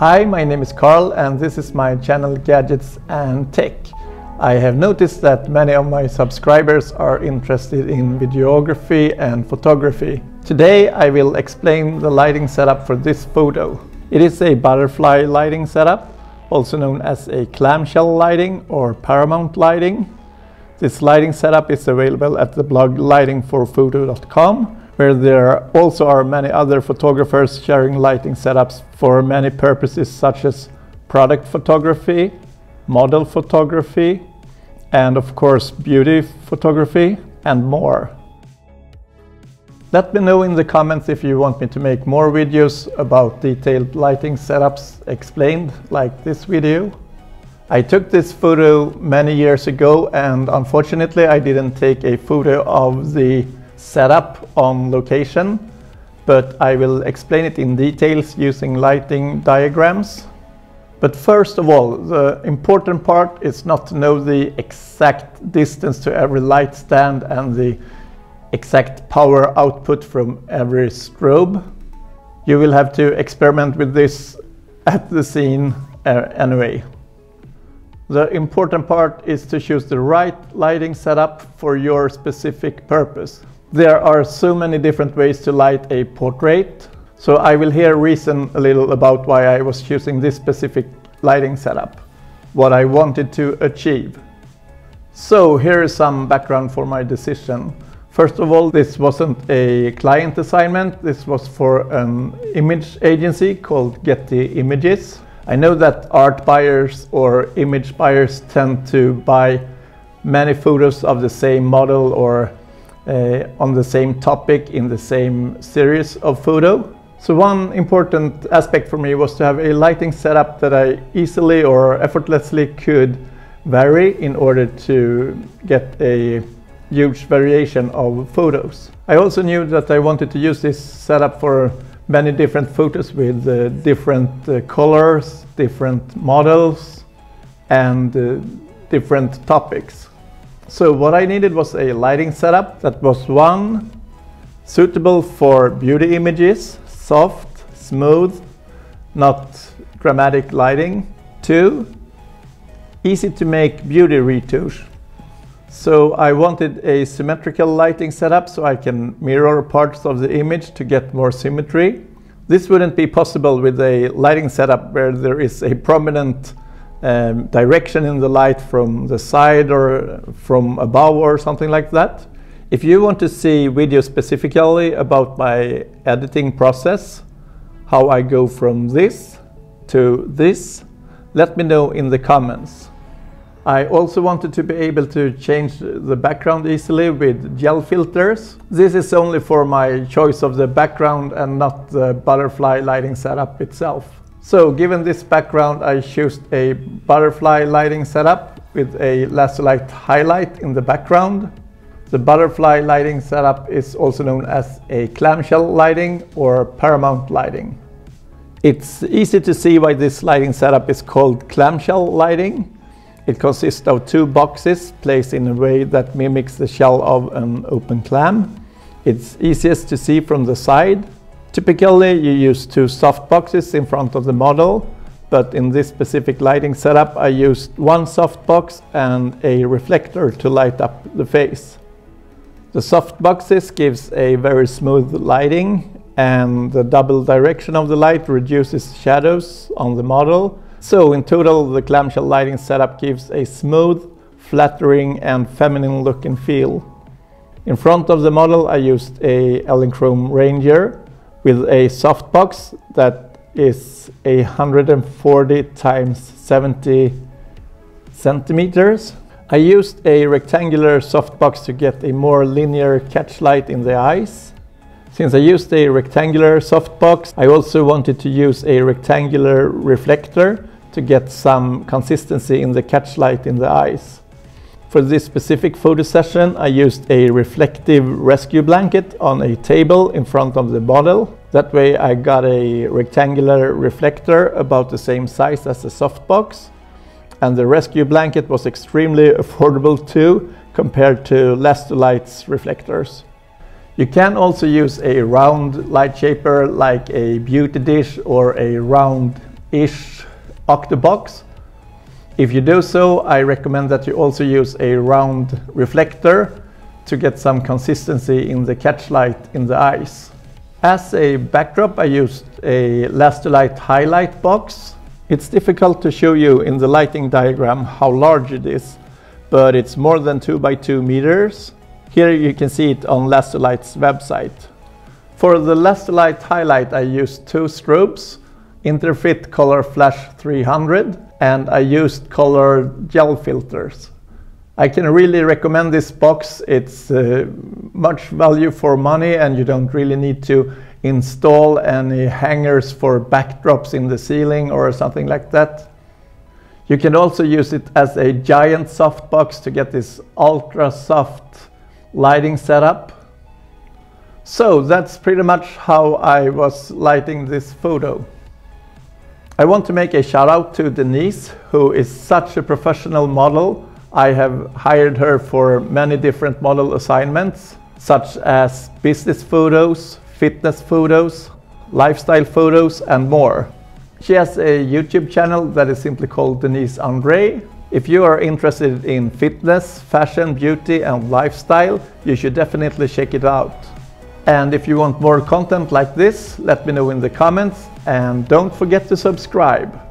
Hi, my name is Carl and this is my channel Gadgets and Tech. I have noticed that many of my subscribers are interested in videography and photography. Today I will explain the lighting setup for this photo. It is a butterfly lighting setup, also known as a clamshell lighting or paramount lighting. This lighting setup is available at the blog lightingforphoto.com, where there also are many other photographers sharing lighting setups for many purposes such as product photography, model photography, and of course beauty photography and more. Let me know in the comments if you want me to make more videos about detailed lighting setups explained like this video. I took this photo many years ago and unfortunately I didn't take a photo of the setup on location, but I will explain it in details using lighting diagrams. But first of all, the important part is not to know the exact distance to every light stand and the exact power output from every strobe. You will have to experiment with this at the scene anyway. The important part is to choose the right lighting setup for your specific purpose. There are so many different ways to light a portrait, so I will here reason a little about why I was choosing this specific lighting setup, what I wanted to achieve. So here is some background for my decision. First of all, this wasn't a client assignment, this was for an image agency called Getty Images. I know that art buyers or image buyers tend to buy many photos of the same model or on the same topic in the same series of photo. So one important aspect for me was to have a lighting setup that I easily or effortlessly could vary in order to get a huge variation of photos. I also knew that I wanted to use this setup for many different photos with different colors, different models and different topics. So what I needed was a lighting setup that was one, suitable for beauty images, soft, smooth, not dramatic lighting. Two, easy to make beauty retouche. So I wanted a symmetrical lighting setup so I can mirror parts of the image to get more symmetry. This wouldn't be possible with a lighting setup where there is a prominent direction in the light from the side or from above or something like that. If you want to see videos specifically about my editing process, how I go from this to this, let me know in the comments. I also wanted to be able to change the background easily with gel filters. This is only for my choice of the background and not the butterfly lighting setup itself. So given this background, I chose a butterfly lighting setup with a laser light highlight in the background. The butterfly lighting setup is also known as a clamshell lighting or paramount lighting. It's easy to see why this lighting setup is called clamshell lighting. It consists of two boxes placed in a way that mimics the shell of an open clam. It's easiest to see from the side. Typically you use two soft boxes in front of the model, but in this specific lighting setup I used one soft box and a reflector to light up the face. The soft boxes gives a very smooth lighting and the double direction of the light reduces shadows on the model. So in total the clamshell lighting setup gives a smooth, flattering and feminine look and feel. In front of the model I used a Elinchrom Ranger with a softbox that is 140 times 70 centimeters. I used a rectangular softbox to get a more linear catch light in the eyes. Since I used a rectangular softbox, I also wanted to use a rectangular reflector to get some consistency in the catch light in the eyes. For this specific photo session, I used a reflective rescue blanket on a table in front of the model. That way I got a rectangular reflector about the same size as the softbox. And the rescue blanket was extremely affordable too, compared to Lasterlight's reflectors. You can also use a round light shaper like a beauty dish or a round round-ish octave box. If you do so, I recommend that you also use a round reflector to get some consistency in the catch light in the eyes. As a backdrop, I used a Lastolite highlight box. It's difficult to show you in the lighting diagram how large it is, but it's more than 2 by 2 meters. Here you can see it on Lastolite's website. For the Lastolite highlight, I used 2 strobes, Interfit Color Flash 300, and I used color gel filters. I can really recommend this box. It's much value for money, and you don't really need to install any hangers for backdrops in the ceiling or something like that. You can also use it as a giant softbox to get this ultra soft lighting setup. So that's pretty much how I was lighting this photo. I want to make a shout out to Denice, who is such a professional model. I have hired her for many different model assignments, such as business photos, fitness photos, lifestyle photos, and more. She has a YouTube channel that is simply called Denice Andrée. If you are interested in fitness, fashion, beauty, and lifestyle, you should definitely check it out. And if you want more content like this, let me know in the comments, and don't forget to subscribe.